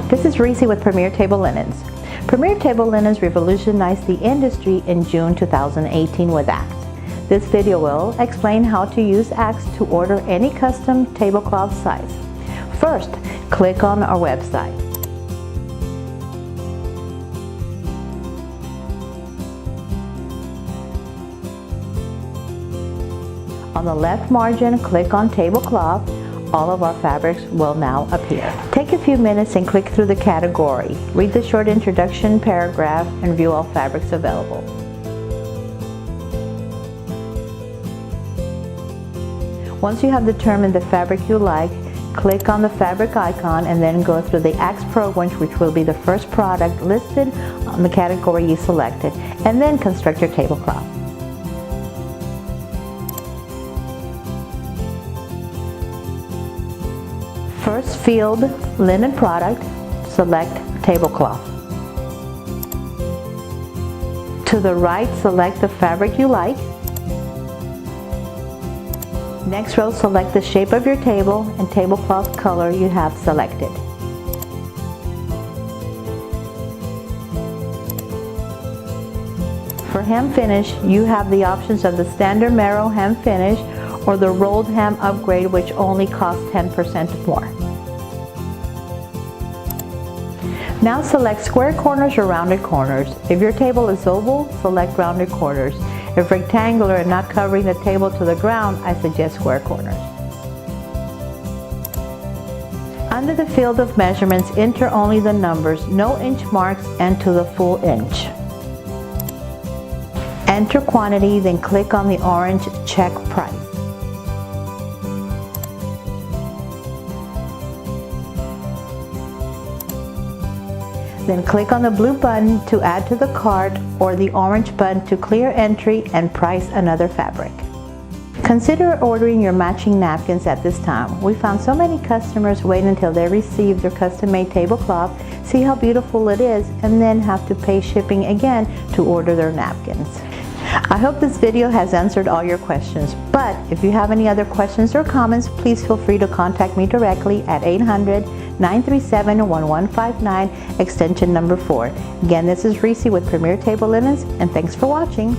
This is Reese with Premier Table Linens. Premier Table Linens revolutionized the industry in June 2018 with Axe. This video will explain how to use Axe to order any custom tablecloth size. First, click on our website. On the left margin, click on Tablecloth. All of our fabrics will now appear. Take a few minutes and click through the category. Read the short introduction paragraph and view all fabrics available. Once you have determined the fabric you like, click on the fabric icon and then go through the Axe program, which will be the first product listed on the category you selected, and then construct your tablecloth. First field, linen product, select tablecloth. To the right, select the fabric you like. Next row, select the shape of your table and tablecloth color you have selected. For hem finish, you have the options of the standard marrow hem finish or the rolled hem upgrade, which only costs 10% more. Now select square corners or rounded corners. If your table is oval, select rounded corners. If rectangular and not covering the table to the ground, I suggest square corners. Under the field of measurements, enter only the numbers, no inch marks, and to the full inch. Enter quantity, then click on the orange check price. Then click on the blue button to add to the cart or the orange button to clear entry and price another fabric. Consider ordering your matching napkins at this time. We found so many customers wait until they receive their custom-made tablecloth, see how beautiful it is, and then have to pay shipping again to order their napkins. I hope this video has answered all your questions, but if you have any other questions or comments, please feel free to contact me directly at 800-937-1159, extension number 4. Again, this is Reese with Premier Table Linens, and thanks for watching.